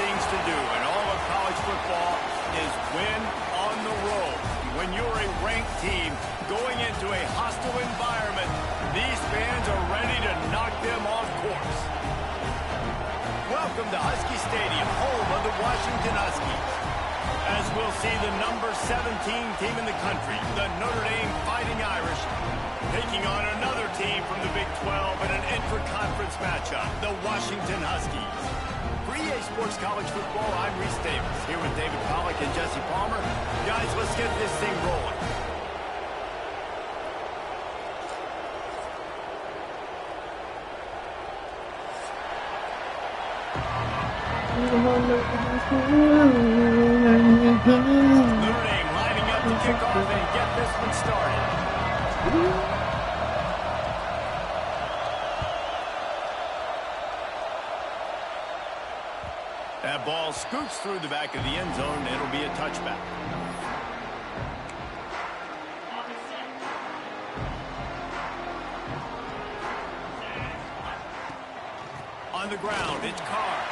things to do, and all of college football is win on the road. When you're a ranked team going into a hostile environment, these fans are ready to knock them off course. Welcome to Husky Stadium, home of the Washington Huskies. As we'll see the number 17 team in the country, the Notre Dame Fighting Irish, taking on another team from the Big 12 in an intra-conference matchup, the Washington Huskies. For EA Sports College Football, I'm Reese Davis, here with David Pollack and Jesse Palmer. Guys, let's get this thing rolling. Notre Dame lining up to kick off and get this one started. That ball scoots through the back of the end zone, and it'll be a touchback. On the ground, it's Carr.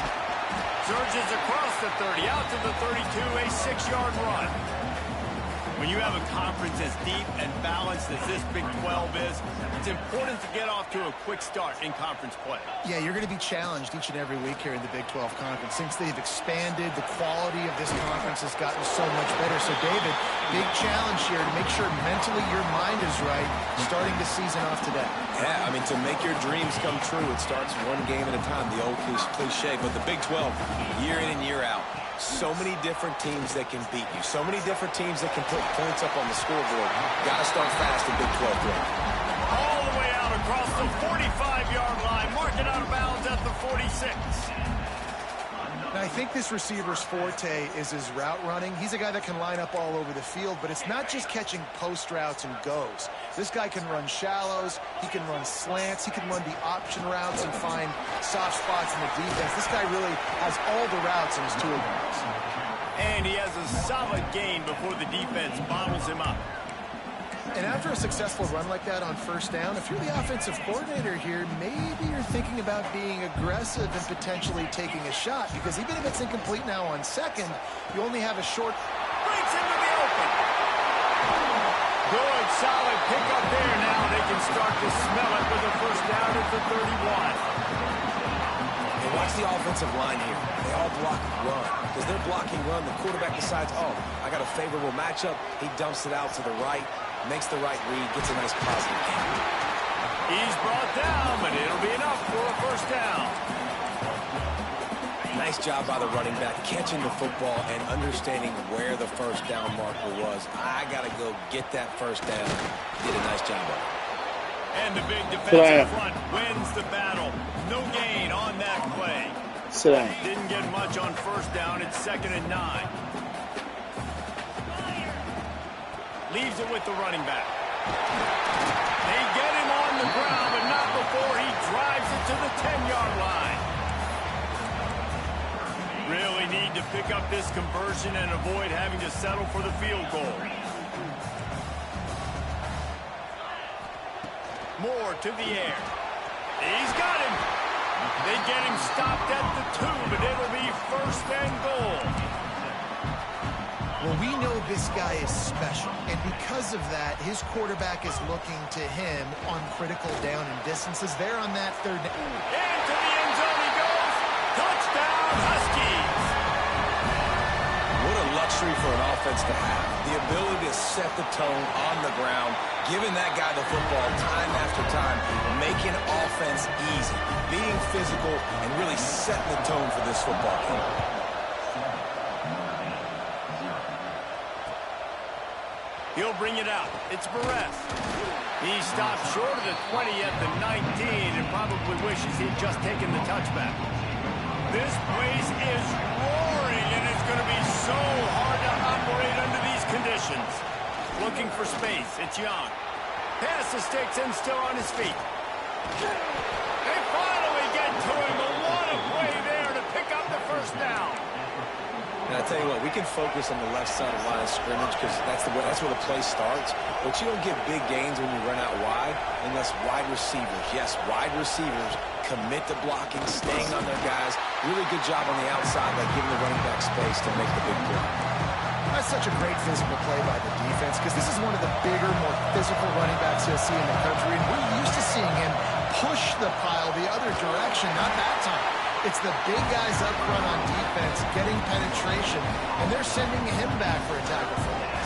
Surges across the 30, out to the 32, a 6-yard run. When you have a conference as deep and balanced as this Big 12 is, it's important to get off to a quick start in conference play. Yeah, you're going to be challenged each and every week here in the Big 12 Conference. Since they've expanded, the quality of this conference has gotten so much better. So, David, big challenge here to make sure mentally your mind is right starting the season off today. Yeah, I mean, to make your dreams come true, it starts one game at a time, the old cliche. But the Big 12, year in and year out, so many different teams that can beat you, so many different teams that can put points up on the scoreboard. Got to start fast in Big 12 play. All the way out across the 45-yard line, marking out of bounds at the 46. Now, I think this receiver's forte is his route running. He's a guy that can line up all over the field, but it's not just catching post routes and goes. This guy can run shallows, he can run slants, he can run the option routes and find soft spots in the defense. This guy really has all the routes in his toolbox. And he has a solid gain before the defense bottles him up. And after a successful run like that on first down, if you're the offensive coordinator here, maybe you're thinking about being aggressive and potentially taking a shot, because even if it's incomplete now on second, you only have a short... Breaks into the open. Good, solid pickup there. Now they can start to smell it with a first down at the 31. And watch the offensive line here. They all block run. Because they're blocking run, the quarterback decides, oh, I got a favorable matchup. He dumps it out to the right. Makes the right read, gets a nice positive gain. He's brought down, but it'll be enough for a first down. Nice job by the running back, catching the football and understanding where the first down marker was. I got to go get that first down. Did a nice job of it. And the big defensive front wins the battle. No gain on that play. Didn't get much on first down. It's 2nd and 9. Leaves it with the running back. They get him on the ground, but not before he drives it to the 10-yard line. Really need to pick up this conversion and avoid having to settle for the field goal. Moore to the air. He's got him. They get him stopped at the 2, but it'll be 1st and goal. Well, we know this guy is special, and because of that, his quarterback is looking to him on critical down and distances. There on that 3rd down. Into the end zone he goes. Touchdown, Huskies. What a luxury for an offense to have. The ability to set the tone on the ground, giving that guy the football time after time, making offense easy, being physical, and really setting the tone for this football game. He'll bring it out. It's Barres. He stopped short of the 20 at the 19 and probably wishes he'd just taken the touchback. This place is roaring, and it's going to be so hard to operate under these conditions. Looking for space. It's Young. Pass the sticks and still on his feet. They finally get to him. A lot of play there to pick up the first down. And I tell you what, we can focus on the left side of the line of scrimmage because that's where the play starts. But you don't get big gains when you run out wide unless wide receivers, yes, wide receivers commit to blocking, staying on their guys. Really good job on the outside by giving the running back space to make the big play. That's such a great physical play by the defense because this is one of the bigger, more physical running backs you'll see in the country. And we're used to seeing him push the pile the other direction, not that time. It's the big guys up front on defense getting penetration, and they're sending him back for a tackle for loss.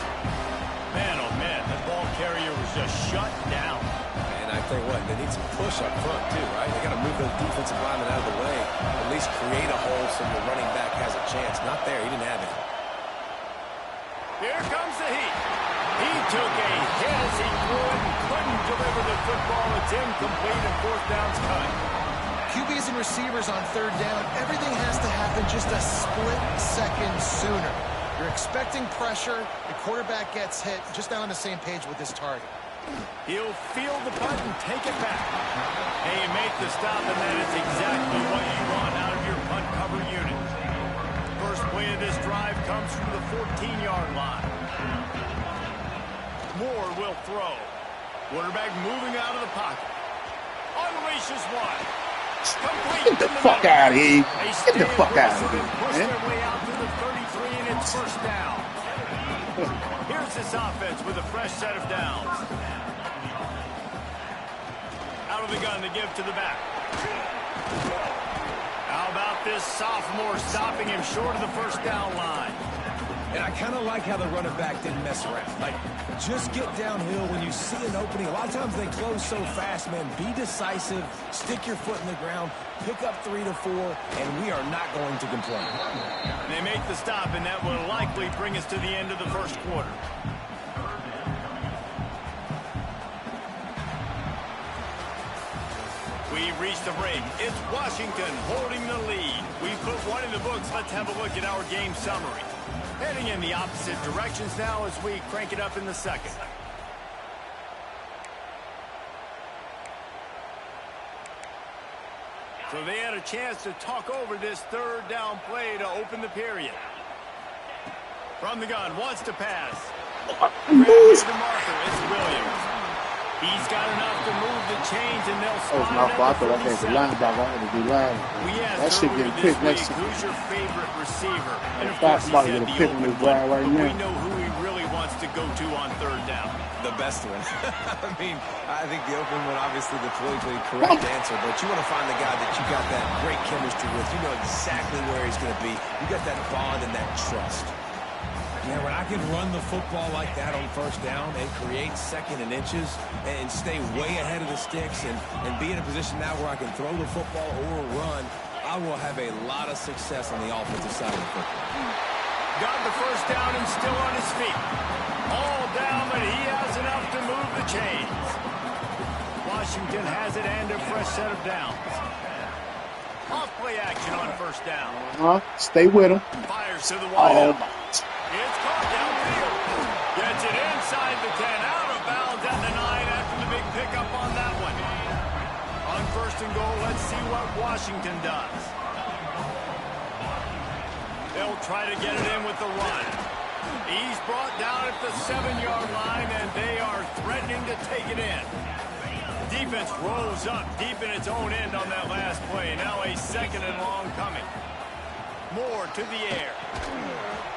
Man, oh man, that ball carrier was just shut down. And I tell you what, they need some push up front too, right? They got to move those defensive linemen out of the way, at least create a hole so the running back has a chance. Not there, he didn't have it. Here comes the heat. He took a hit as he threw it and couldn't deliver the football. It's incomplete and fourth down's cut. QBs and receivers on third down, everything has to happen just a split second sooner. You're expecting pressure, the quarterback gets hit, just not on the same page with his target. He'll feel the punt and take it back. And you make the stop, and that is exactly what you want out of your punt cover unit. First play of this drive comes from the 14-yard line. Moore will throw. Quarterback moving out of the pocket. Unleashes one. Get the fuck out of here. Get the fuck out of here, Push man. their way out to the 33, and it's first down. Here's this offense with a fresh set of downs. Out of the gun to give to the back. How about this sophomore stopping him short of the first down line? And I kind of like how the running back didn't mess around. Like, just get downhill when you see an opening. A lot of times they close so fast, man. Be decisive, stick your foot in the ground, pick up 3 to 4, and we are not going to complain. They make the stop, and that will likely bring us to the end of the first quarter. We've reached the break. It's Washington holding the lead. We put one in the books. Let's have a look at our game summary. Heading in the opposite directions now as we crank it up in the second. So they had a chance to talk over this third down play to open the period. From the gun, wants to pass. Grabs the marker, it's Williams. He's got enough to move the chains, and they'll That was my fault. I thought I had the linebacker. I wanted to do line. That shit getting picked next to me. Who's your favorite receiver? And of Thought course, somebody he would said have the picked open me one, right but we now. know who he really wants to go to on third down. The best one. I mean, I think the open one, obviously the politically correct answer, but you want to find the guy that you got that great chemistry with. You know exactly where he's going to be. You got that bond and that trust. Yeah, when I can run the football like that on first down and create second and inches and stay way ahead of the sticks and be in a position now where I can throw the football or run, I will have a lot of success on the offensive side of the football. Got the first down and still on his feet. All down, but he has enough to move the chains. Washington has it and a fresh set of downs. Off play action on first down. Stay with him. Fires to the wide. Oh, It's caught downfield. Gets it inside the 10. Out of bounds at the 9 after the big pickup on that one. On first and goal, let's see what Washington does. They'll try to get it in with the run. He's brought down at the 7-yard line, and they are threatening to take it in. Defense rolls up deep in its own end on that last play. Now a second and long coming. Moore to the air.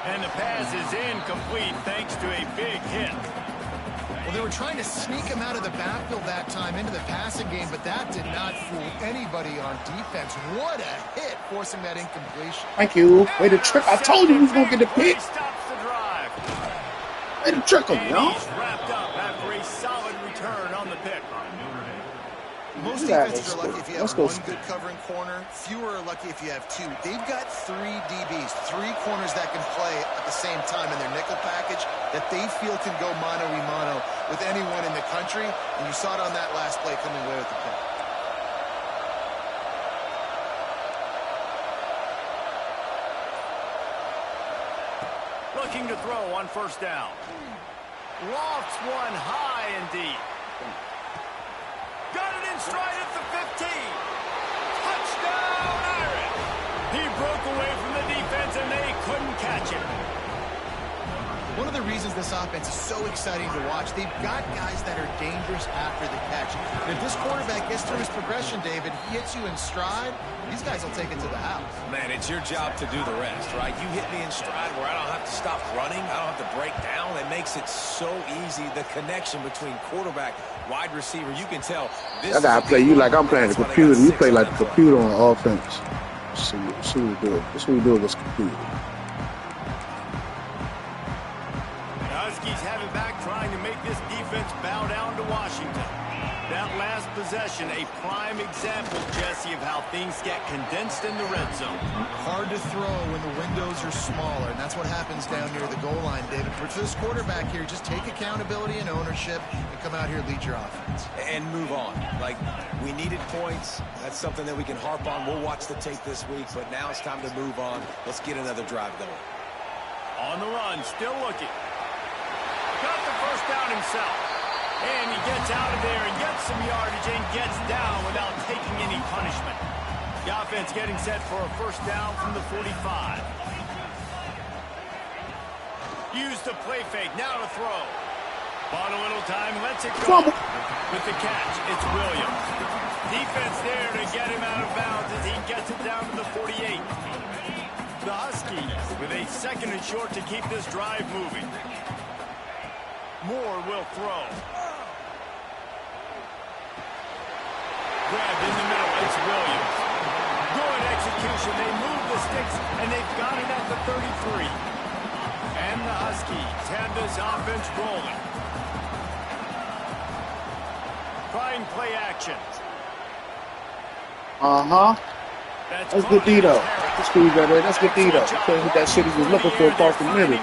And the pass is incomplete thanks to a big hit. Well, they were trying to sneak him out of the backfield that time into the passing game, but that did not fool anybody on defense. What a hit, forcing that incompletion. thank you. Way to trick. I told you he was going to get the pick. Stops the drive. Way to trick him, And yo. he's wrapped up after a solid return on the pick. Most defenses are lucky if you have one good covering corner. Fewer are lucky if you have two. They've got 3 DBs, 3 corners that can play at the same time in their nickel package that they feel can go mano-a-mano with anyone in the country. And you saw it on that last play coming away with the pick. Looking to throw on first down. Lofts one high and deep. Got it in stride at the 15. Touchdown, Irish. He broke away from the defense, and they couldn't catch him. One of the reasons this offense is so exciting to watch, they've got guys that are dangerous after the catch. And if this quarterback gets through his progression, David, he hits you in stride, these guys will take it to the house. Man, it's your job to do the rest, right? You hit me in stride where I don't have to stop running. I don't have to break down. It makes it so easy. The connection between quarterback, wide receiver, you can tell. I gotta play you like I'm playing the computer. You play like the computer on offense. See what we do. This is what we do against the computer. Huskies have it back, trying to make this defense bow down to Washington. That last possession, a prime example, Jesse, of how things get condensed in the red zone. Hard to throw when the windows are smaller, and that's what happens down near the goal line, David. For this quarterback here, just take accountability and ownership and come out here and lead your offense. And move on. Like, we needed points. That's something that we can harp on. We'll watch the tape this week, but now it's time to move on. Let's get another drive going. On the run, still looking. Got the first down himself. And he gets out of there and gets some yardage and gets down without taking any punishment. The offense getting set for a first down from the 45. Use the play fake, now to throw. Bought a little time, lets it go. With the catch, it's Williams. Defense there to get him out of bounds as he gets it down to the 48. The Huskies with a second and short to keep this drive moving. Moore will throw. Grabbed in the middle, it's Williams. Good execution, they move the sticks, and they've got it at the 33. And the Huskies have this offense rolling. Trying play action. That's good D, though. That's good, right there. That's good D, though. He couldn't hit that shit he was looking for across the middle.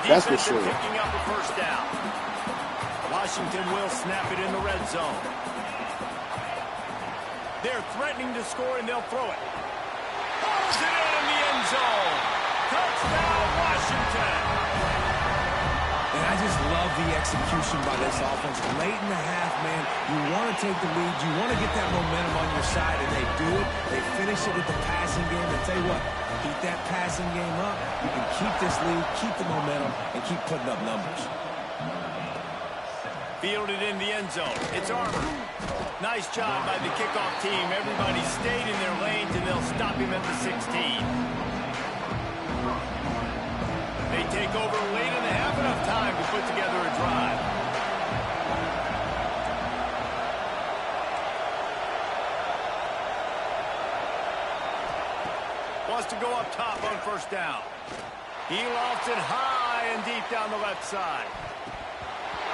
That's for sure. Picking up a first down. Washington will snap it in the red zone. They're threatening to score, and they'll throw it. Pulls it in the end zone. Touchdown, Washington. And I just love the execution by this offense. Late in the half, man, you want to take the lead. You want to get that momentum on your side, and they do it. They finish it with the passing game. And tell you what, keep that passing game up. You can keep this lead, keep the momentum, and keep putting up numbers. Fielded in the end zone. It's Armour. Nice job by the kickoff team. Everybody stayed in their lanes, and they'll stop him at the 16. They take over late in the half, enough time to put together a drive. Wants to go up top on first down. He lofts it high and deep down the left side.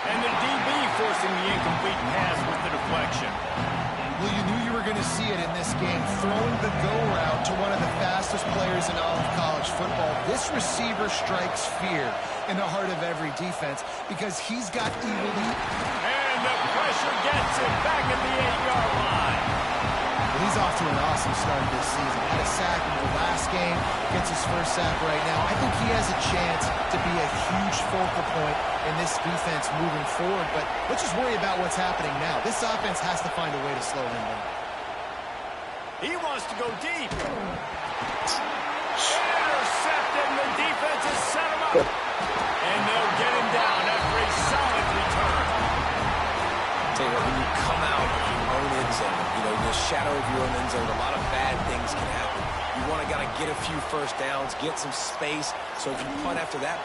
And the DB forcing the incomplete pass with the deflection. Well, you knew you were going to see it in this game, throwing the go route to one of the fastest players in all of college football. This receiver strikes fear in the heart of every defense because he's got elite. And the pressure gets him back at the 8-yard line. Well, he's off to an awesome start this season. Had a sack in the last game, gets his first sack right now. I think he has a chance to be a huge focal point in this defense moving forward, but let's just worry about what's happening now. This offense has to find a way to slow him down. He wants to go deep. Intercepted, and the defense has set him up. And they'll get him down after a solid return. Tell you what, when you come out of your own end zone, you know, the shadow of your own end zone, a lot of bad things can happen. You want to get a few first downs, get some space, so if you punt after that.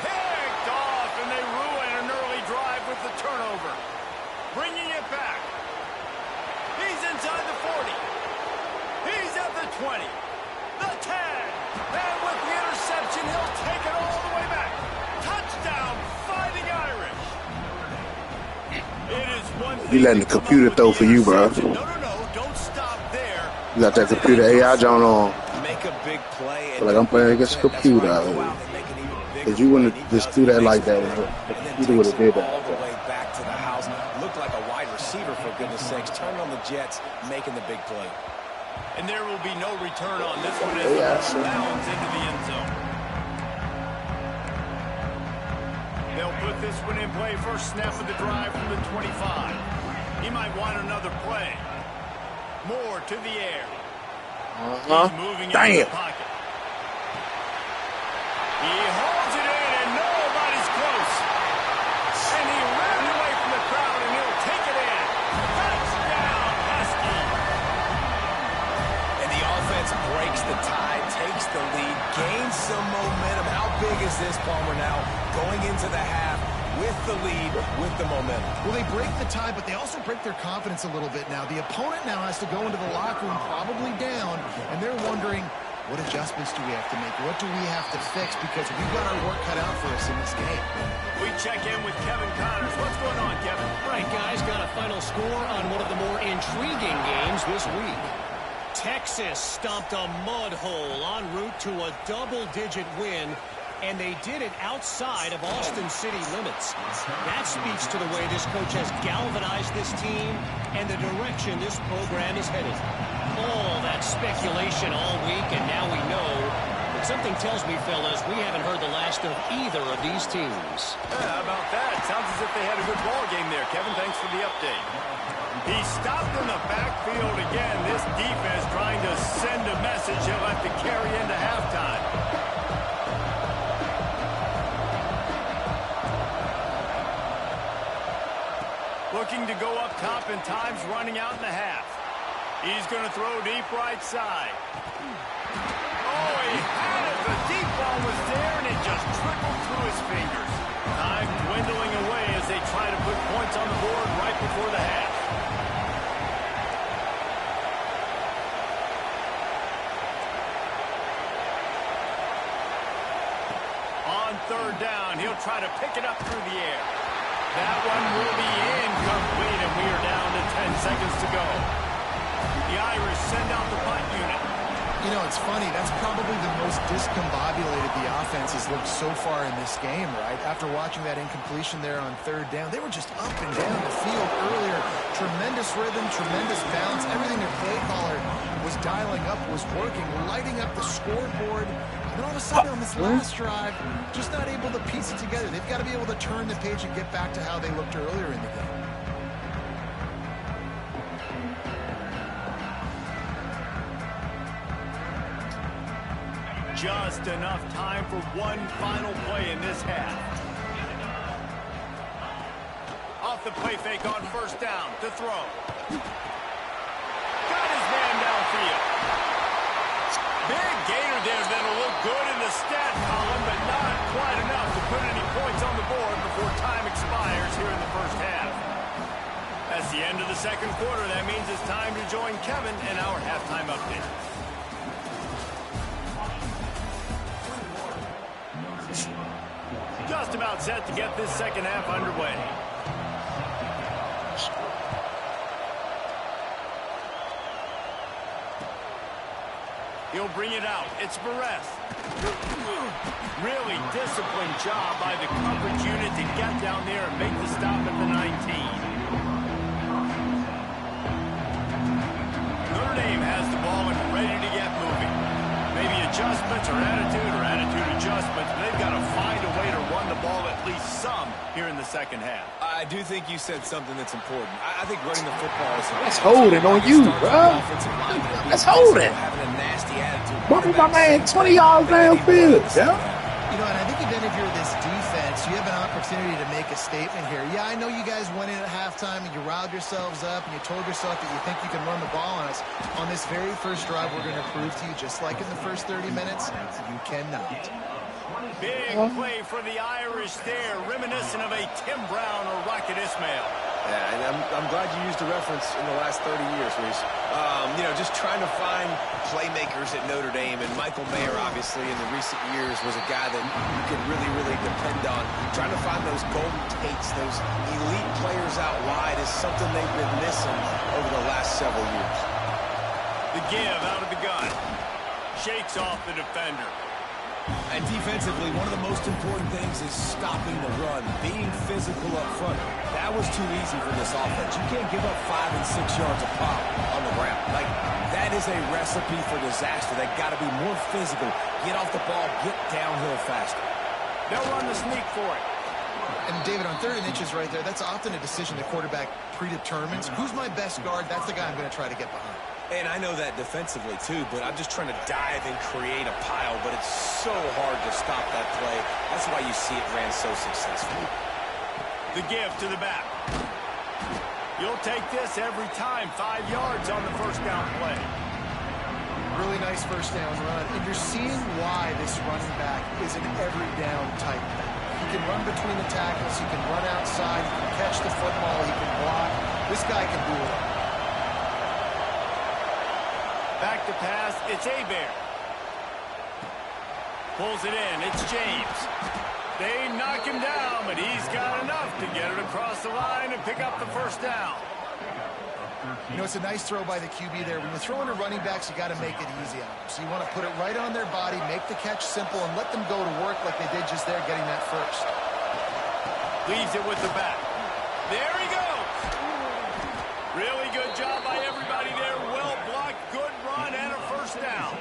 Picked off, and they ruin an early drive with the turnover. Bringing it back. He's inside the 40. He's at the 20. The 10. And with the interception, he'll take it all the way back. Touchdown, Fighting Irish. It is one thing. You letting the computer throw for you, bro. No, don't stop there. You got that computer AI John on. Make a big play. Feel like I'm playing against a computer out here. Because you wouldn't just do that like that. The computer would have did that. All the way back to the house. Looked like a wide receiver, for goodness sakes. Turned on the Jets, making the big play. And there will be no return on this one as the ball bounds into the end zone. They'll put this one in play. First snap of the drive from the 25. He might want another play. Moore to the air. Moving Damn. into the pocket. He holds it in, and nobody's close. And he ran away from the crowd, and he'll take it in. Touchdown, Husky. And the offense breaks the tie, takes the lead, gains some momentum. How big is this, Palmer, now going into the half with the lead, with the momentum? Well, they break the tie, but they also break their confidence a little bit now. The opponent now has to go into the locker room probably down, and they're wondering, what adjustments do we have to make? What do we have to fix? Because we've got our work cut out for us in this game. We check in with Kevin Connors. What's going on, Kevin? Right, guys, got a final score on one of the more intriguing games this week. Texas stomped a mud hole en route to a double-digit win, and they did it outside of Austin City limits. That speaks to the way this coach has galvanized this team and the direction this program is headed. All that speculation all week, and now we know. But something tells me, fellas, we haven't heard the last of either of these teams. How about that? Sounds as if they had a good ball game there, Kevin. Thanks for the update. He stopped in the backfield again. This defense trying to send a message he'll have to carry into halftime. Looking to go up top, and time's running out in the half. He's going to throw deep right side. Oh, he had it. The deep ball was there, and it just trickled through his fingers. Time dwindling away as they try to put points on the board right before the half. On third down, he'll try to pick it up through the air. That one will be incomplete, and we are down to 10 seconds to go. The Irish send out the punt unit. You know, it's funny. That's probably the most discombobulated the offense has looked so far in this game, right? After watching that incompletion there on third down, they were just up and down the field earlier. Tremendous rhythm, tremendous balance. Everything their play caller was dialing up was working, lighting up the scoreboard. And all of a sudden on this last drive, just not able to piece it together. They've got to be able to turn the page and get back to how they looked earlier in the game. Just enough time for one final play in this half. Off the play fake on first down to throw. Got his man downfield. Big gainer there that'll look good in the stat column, but not quite enough to put any points on the board before time expires here in the first half. That's the end of the second quarter. That means it's time to join Kevin in our halftime update. Just about set to get this second half underway. He'll bring it out. It's Barres. Really disciplined job by the coverage unit to get down there and make the stop at the 19. Notre Dame has the ball and ready to get moving. Maybe adjustments or attitude adjustments, but they've got to find a way to run the ball at least some here in the second half. I do think you said something that's important. I think running the football is... That's holding on you, bro. That's holding. Having a nasty attitude. Bumping my man 20 yards downfield, yeah. You know, and I think even if you're this defense, you have an opportunity to make a statement here. Yeah, I know you guys went in at halftime and you riled yourselves up and you told yourself that you think you can run the ball on us. On this very first drive, we're going to prove to you, just like in the first 30 minutes, you cannot. Big play for the Irish there, reminiscent of a Tim Brown or Rocket Ismail. Yeah, and I'm glad you used a reference in the last 30 years, Reese. You know, just trying to find playmakers at Notre Dame, and Michael Mayer, obviously, in the recent years, was a guy that you could really, really depend on. Trying to find those golden takes, those elite players out wide is something they've been missing over the last several years. The give out of the gun. Shakes off the defender. And defensively, one of the most important things is stopping the run, being physical up front. That was too easy for this offense. You can't give up 5 and 6 yards a pop on the ground. Like, that is a recipe for disaster. They've got to be more physical. Get off the ball, get downhill faster. They'll run the sneak for it. And David, on 3rd and inches right there, that's often a decision the quarterback predetermines. Who's my best guard? That's the guy I'm going to try to get behind. And I know that defensively, too, but I'm just trying to dive and create a pile, but it's so hard to stop that play. That's why you see it ran so successfully. The give to the back. You'll take this every time. 5 yards on the first down play. Really nice first down run. And you're seeing why this running back is an every down type back. He can run between the tackles. He can run outside. He can catch the football. He can block. This guy can do it all. Back to pass, it's Hebert. Pulls it in, it's James. They knock him down, but he's got enough to get it across the line and pick up the first down. You know, it's a nice throw by the QB there. When you're throwing to running backs, you got to make it easy on them. So you want to put it right on their body, make the catch simple, and let them go to work like they did just there, getting that first. Leaves it with the back. There he goes. Really good job by everybody there. Well blocked, good run, and a first down.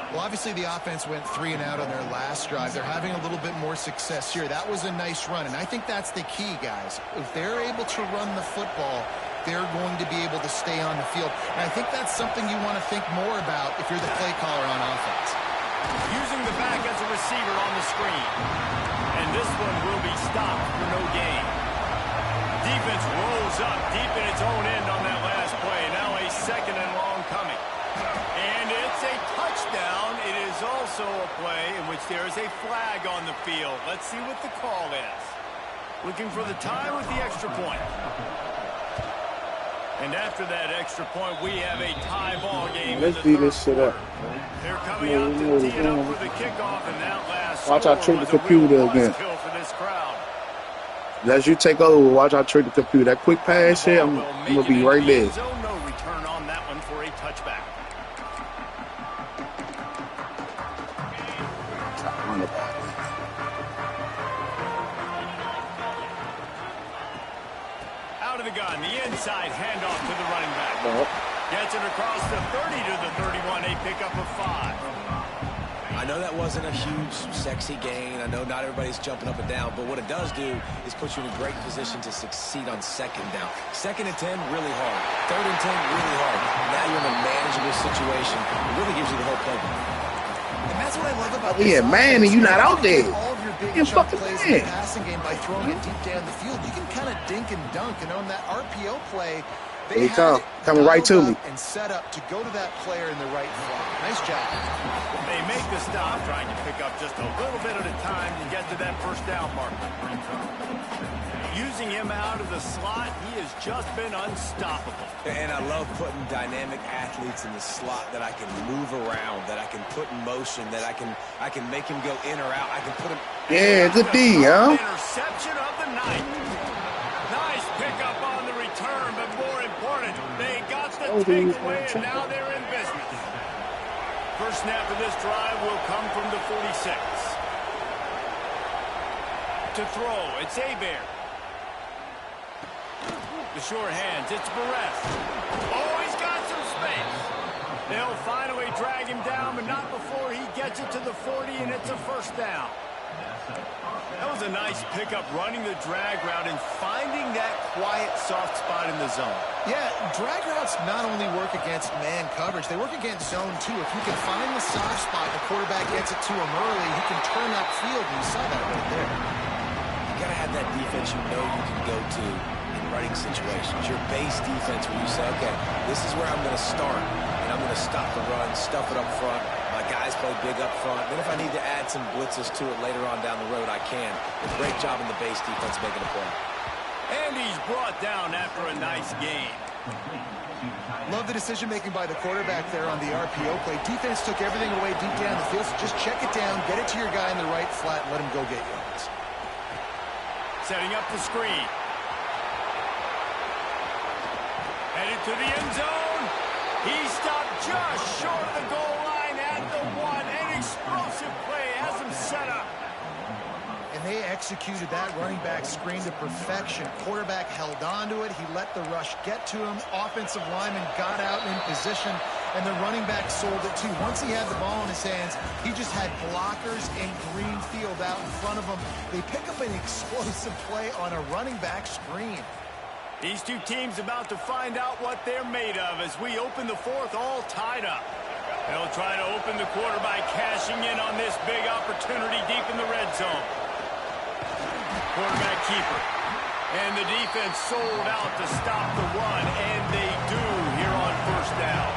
Well, obviously the offense went 3 and out on their last drive. They're having a little bit more success here. That was a nice run, and I think that's the key, guys. If they're able to run the football, they're going to be able to stay on the field. And I think that's something you want to think more about if you're the play caller on offense. Using the back as a receiver on the screen. And this one will be stopped for no gain. Defense rolls up deep in its own end on that last play. Now a second and long coming. And it's a touchdown. It is also a play in which there is a flag on the field. Let's see what the call is. Looking for the tie with the extra point. And after that extra point, we have a tie ball game. Let's beat this shit up. They're coming out to tee it up for the kickoff, and that last watch I trick the computer again. For this crowd. As you take over, watch I trick the computer. That quick pass here, I'm going to be right there. No return on that one for a touchback. Out of the gun, the inside handoff to the running back. Gets it across the 30 to the 31, a pickup of 5. I know that wasn't a huge, sexy gain. I know not everybody's jumping up and down, but what it does do is put you in a great position to succeed on second down. 2nd and 10, really hard. 3rd and 10, really hard. Now you're in a manageable situation. It really gives you the whole playbook. And that's what I love about this. Yeah, man, and you're not out there. All of your big chunk plays in the passing game by throwing it deep down the field. You can kind of dink and dunk, and on that RPO play, they had it coming right to me and set up to go to that player in the right flat. Nice job. They make the stop, trying to pick up just a little bit at a time to get to that first down mark. Using him out of the slot, he has just been unstoppable. And I love putting dynamic athletes in the slot that I can move around, that I can put in motion, that I can make him go in or out. I can put him. Yeah, good D, huh? Interception of the night. Nice pickup on the return, but more important, they got the takeaway, and now they're in business. First snap of this drive will come from the 46. To throw, it's Hebert. The short hands, it's Barres. Oh, he's got some space. They'll finally drag him down, but not before he gets it to the 40, and it's a first down. That was a nice pickup, running the drag route and finding that quiet, soft spot in the zone. Yeah, drag routes not only work against man coverage, they work against zone too. If you can find the soft spot, the quarterback gets it to him early, he can turn upfield, and you saw that right there. You got to have that defense you know you can go to in running situations. Your base defense where you say, okay, this is where I'm going to start, and I'm going to stop the run, stuff it up front. My guys play big up front. Then if I need to add some blitzes to it later on down the road, I can. A great job in the base defense making a play. And he's brought down after a nice game. Love the decision-making by the quarterback there on the RPO play. Defense took everything away deep down the field, so just check it down, get it to your guy in the right flat, and let him go get yards. Setting up the screen. Headed to the end zone. He stopped just short of the goal line at the 1. An explosive play has him set up. And they executed that running back screen to perfection. Quarterback held on to it. He let the rush get to him. Offensive lineman got out in position, and the running back sold it too. Once he had the ball in his hands, he just had blockers and green field out in front of him. They pick up an explosive play on a running back screen. These two teams about to find out what they're made of as we open the fourth all tied up. They'll try to open the quarter by cashing in on this big opportunity deep in the red zone. Quarterback keeper. And the defense sold out to stop the run, and they do here on first down.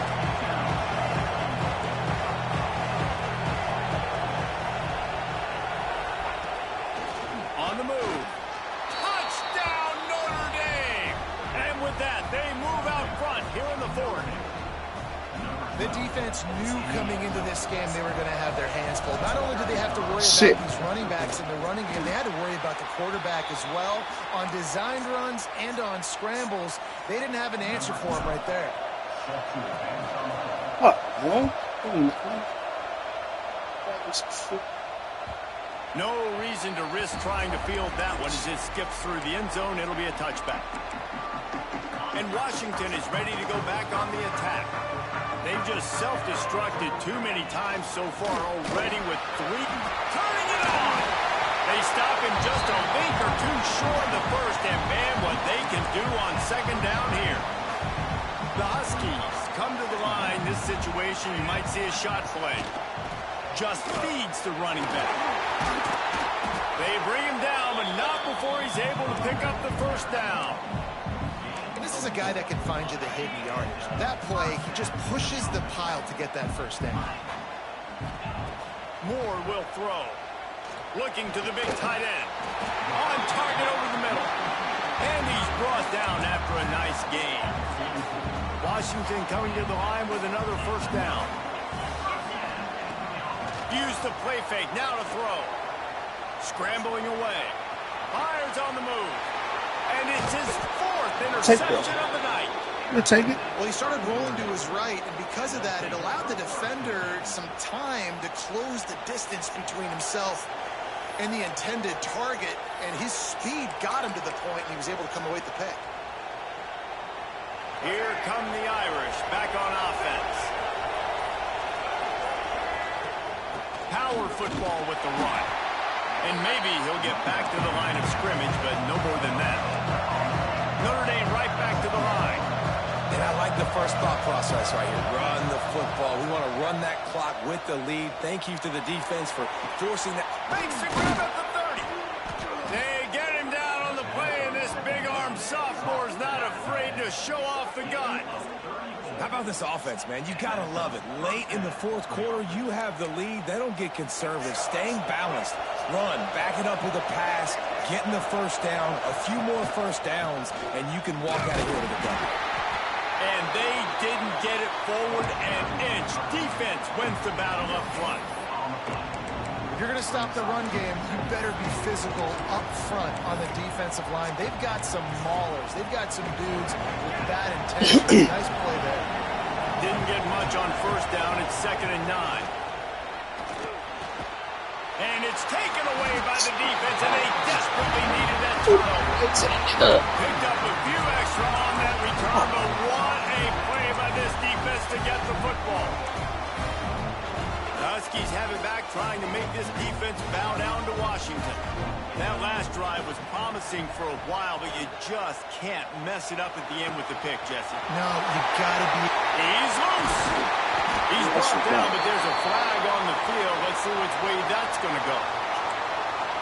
On the move. Touchdown, Notre Dame! And with that, they move out front here in the fourth. The defense knew coming into this game they were going to have their hands full. Not only did they have to worry about these running backs in the running game, they had to worry about the quarterback as well. On designed runs and on scrambles, they didn't have an answer for him right there. What, man? No reason to risk trying to field that one as it skips through the end zone. It'll be a touchback. And Washington is ready to go back on the attack. They've just self-destructed too many times so far already with 3. Turning it on! They stop him just a link or two short of the first, and man, what they can do on second down here. The Huskies come to the line. This situation, you might see a shot play. Just feeds the running back. They bring him down, but not before he's able to pick up the first down. This is a guy that can find you the hidden yardage. That play, he just pushes the pile to get that first down. Moore will throw. Looking to the big tight end. On target over the middle. And he's brought down after a nice gain. Washington coming to the line with another first down. Use the play fake. Now to throw. Scrambling away. Fires on the move. And it's his 4th interception of the night. We'll take it. Well, he started rolling to his right, and because of that, it allowed the defender some time to close the distance between himself and the intended target, and his speed got him to the point, and he was able to come away with the pick. Here come the Irish back on offense. Power football with the run. And maybe he'll get back to the line of scrimmage, but no more than that. Notre Dame right back to the line. And I like the first thought process right here. Run the football. We want to run that clock with the lead. Thank you to the defense for forcing that. Makes the grab at the 30. They get him down on the play, and this big-armed sophomore's not afraid to show off the gun. How about this offense, man? You got to love it. Late in the fourth quarter, you have the lead. They don't get conservative. Staying balanced. Run, back it up with a pass, getting the first down, a few more first downs, and you can walk out of here with a W. And they didn't get it forward an inch. Defense wins the battle up front. If you're going to stop the run game, you better be physical up front on the defensive line. They've got some maulers. They've got some dudes with bad intentions. Nice play there. Didn't get much on first down. It's 2nd and 9. And it's taken away by the defense, and they desperately needed that turnover. Picked up a few extra on that return, but what a play by this defense to get the football. The Huskies have it back, trying to make this defense bow down to Washington. That last drive was promising for a while, but you just can't mess it up at the end with the pick, Jesse. No, you gotta be. He's loose. He's brought down, but there's a flag on the field. Let's see which way that's going to go.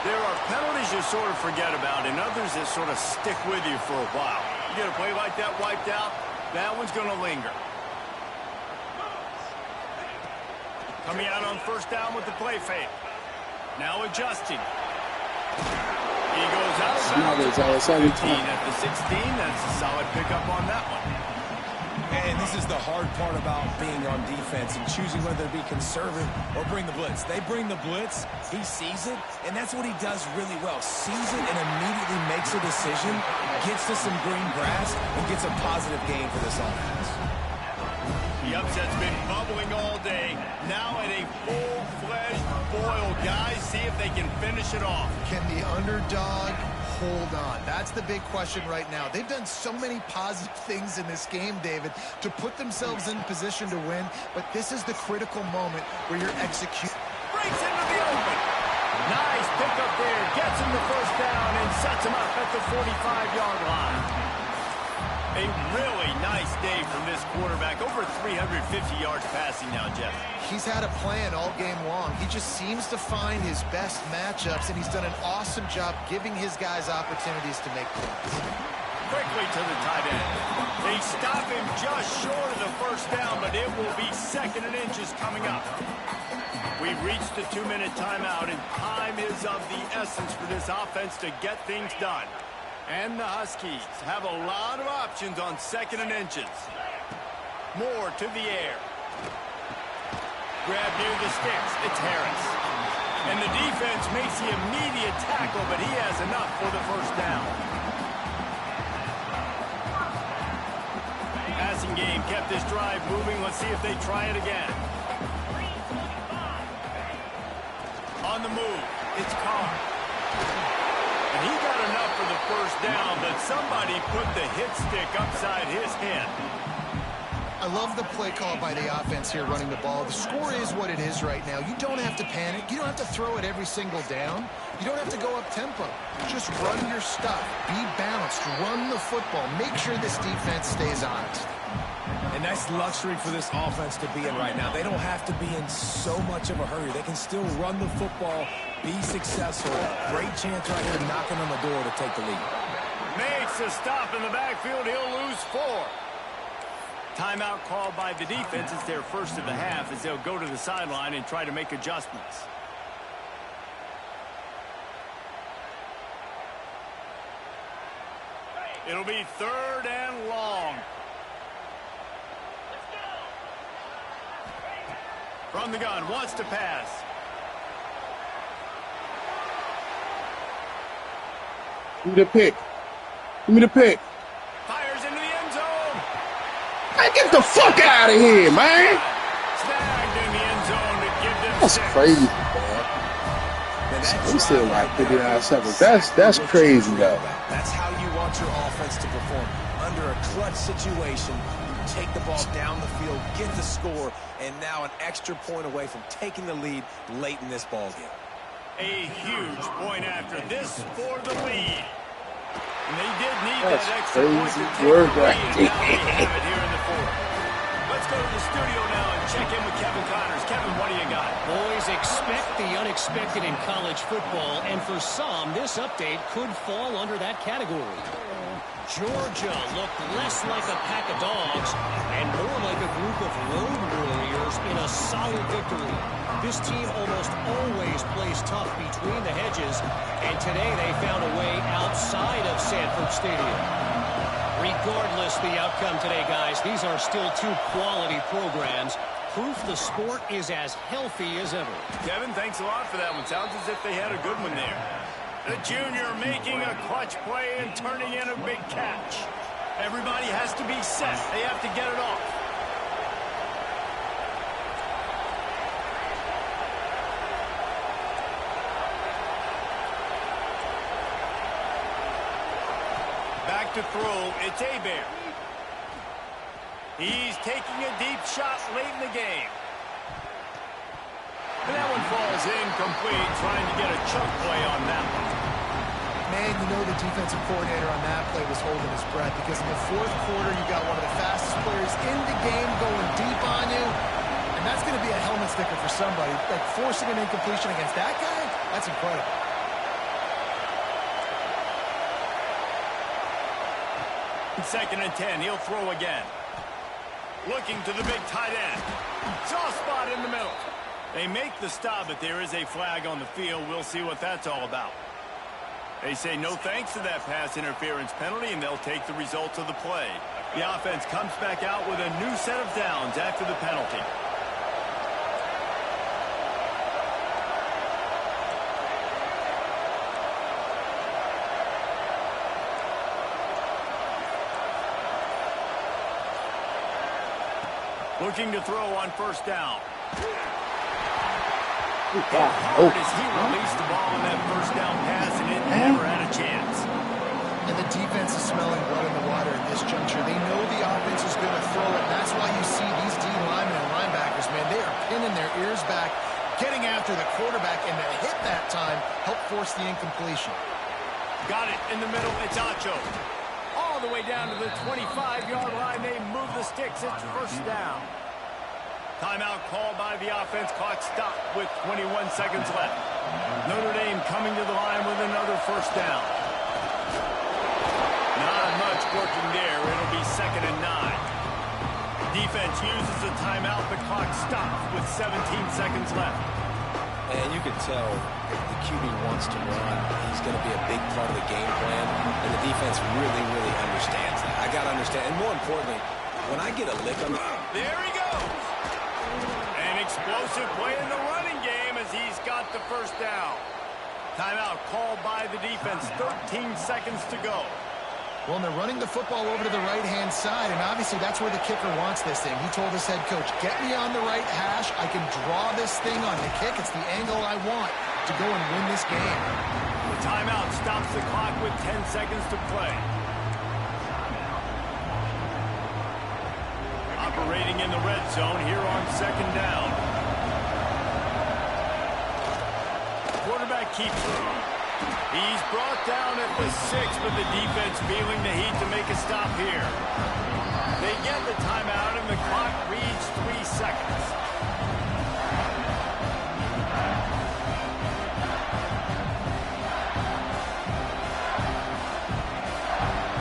There are penalties you sort of forget about, and others that sort of stick with you for a while. You get a play like that wiped out, that one's going to linger. Coming out on first down with the play fake. Now adjusting. He goes out of bounds at the 16. That's a solid pickup on that one. And this is the hard part about being on defense and choosing whether to be conservative or bring the blitz. They bring the blitz, he sees it, and that's what he does really well. Sees it and immediately makes a decision, gets to some green grass, and gets a positive gain for this offense. The upset's been bubbling all day. Now at a full-fledged boil. Guys, see if they can finish it off. Can the underdog hold on? That's the big question right now. They've done so many positive things in this game, David, to put themselves in position to win, but this is the critical moment where you're executing. Breaks into the open. Nice pickup there. Gets him the first down and sets him up at the 45-yard line. A really nice day from this quarterback. Over 350 yards passing now, Jeff. He's had a plan all game long. He just seems to find his best matchups, and he's done an awesome job giving his guys opportunities to make plays. Quickly to the tight end. They stop him just short of the first down, but it will be 2nd and inches coming up. We've reached the 2-minute timeout, and time is of the essence for this offense to get things done. And the Huskies have a lot of options on 2nd and inches. Moore to the air. Grab near the sticks. It's Harris. And the defense makes the immediate tackle, but he has enough for the first down. Passing game kept this drive moving. Let's see if they try it again. On the move, it's Carr. And he got enough for the first down, but somebody put the hit stick upside his head. I love the play call by the offense here running the ball. The score is what it is right now. You don't have to panic. You don't have to throw it every single down. You don't have to go up tempo. Just run your stuff. Be balanced. Run the football. Make sure this defense stays honest. And that's luxury for this offense to be in right now. They don't have to be in so much of a hurry. They can still run the football, be successful. Great chance right here knocking on the door to take the lead. Makes a stop in the backfield. He'll lose 4. Timeout called by the defense. It's their first of the half as they'll go to the sideline and try to make adjustments. It'll be 3rd and long. From the gun, wants to pass. Give me the pick. Give me the pick. Fires into the end zone. Hey, get the fuck out of here, man. Snagged in the end zone to give them That's 6. crazy, man. We still like 59 seconds. That's crazy, though. That's how you want your offense to perform. Under a clutch situation, you take the ball down the field, get the score, and now an extra point away from taking the lead late in this ball game. A huge point after this for the lead. And they did need That's that extra point to crazy take word the right lead, and now they have it here in the 4th. Let's go to the studio now and check in with Kevin Connors. Kevin, what do you got? Boys, expect the unexpected in college football, and for some, this update could fall under that category. Georgia looked less like a pack of dogs and more like a group of road warriors in a solid victory. This team almost always plays tough between the hedges, and today they found a way outside of Sanford Stadium. Regardless the outcome today, guys, these are still 2 quality programs. Proof the sport is as healthy as ever. Kevin, thanks a lot for that one. Sounds as if they had a good one there. The junior making a clutch play and turning in a big catch. Everybody has to be set. They have to get it off. Back to throw. It's Hebert. He's taking a deep shot late in the game. And that one falls incomplete, trying to get a chunk play on that one. Man, you know the defensive coordinator on that play was holding his breath because in the 4th quarter, you got one of the fastest players in the game going deep on you. And that's going to be a helmet sticker for somebody. Like forcing an incompletion against that guy, that's incredible. Second and 10, he'll throw again. Looking to the big tight end. Soft spot in the middle. They make the stop, but there is a flag on the field. We'll see what that's all about. They say no thanks to that pass interference penalty, and they'll take the results of the play. The offense comes back out with a new set of downs after the penalty. Looking to throw on first down. Hard as he released the ball on that first down pass, and it never had a chance. And the defense is smelling blood in the water at this juncture. They know the offense is going to throw it. And that's why you see these D linemen and linebackers, man, they are pinning their ears back, getting after the quarterback, and the hit that time helped force the incompletion. Got it in the middle. It's Acho. All all the way down to the 25-yard line. They move the sticks. It's first down. Timeout called by the offense. Clock stopped with 21 seconds left. Notre Dame coming to the line with another first down. Not much working there. It'll be 2nd and 9. Defense uses a timeout. The clock stops with 17 seconds left. And you can tell if the QB wants to run, he's going to be a big part of the game plan. And the defense really, really understands that. I got to understand. And more importantly, when I get a lick on the... There he goes. An explosive play in the running game as he's got the first down. Timeout called by the defense. 13 seconds to go. Well, and they're running the football over to the right-hand side, and obviously that's where the kicker wants this thing. He told his head coach, get me on the right hash. I can draw this thing on the kick. It's the angle I want to go and win this game. The timeout stops the clock with 10 seconds to play. Operating in the red zone here on 2nd down. Quarterback keeps it. He's brought down at the 6, but the defense feeling the heat to make a stop here. They get the timeout, and the clock reads 3 seconds.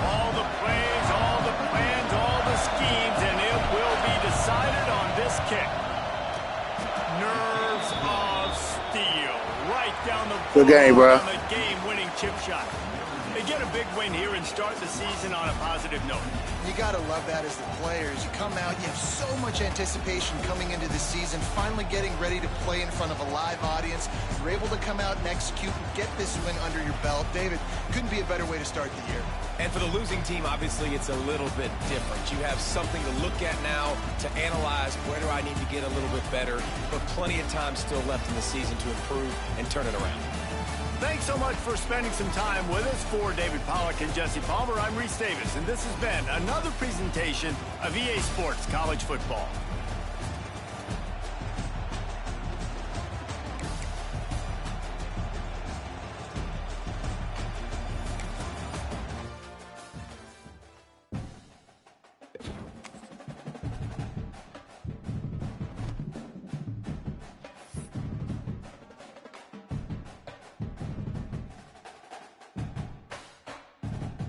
All the plays, all the plans, all the schemes, and it will be decided on this kick. Nerves of steel. Right down the good game, bro. On the game-winning chip shot. They get a big win here and start the season on a positive note. You got to love that as the players. You come out, you have so much anticipation coming into the season, finally getting ready to play in front of a live audience. You're able to come out and execute and get this win under your belt. David, couldn't be a better way to start the year. And for the losing team, obviously, it's a little bit different. You have something to look at now to analyze where do I need to get a little bit better, but plenty of time still left in the season to improve and turn it around. Thanks so much for spending some time with us. For David Pollack and Jesse Palmer, I'm Reese Davis, and this has been another presentation of EA Sports College Football.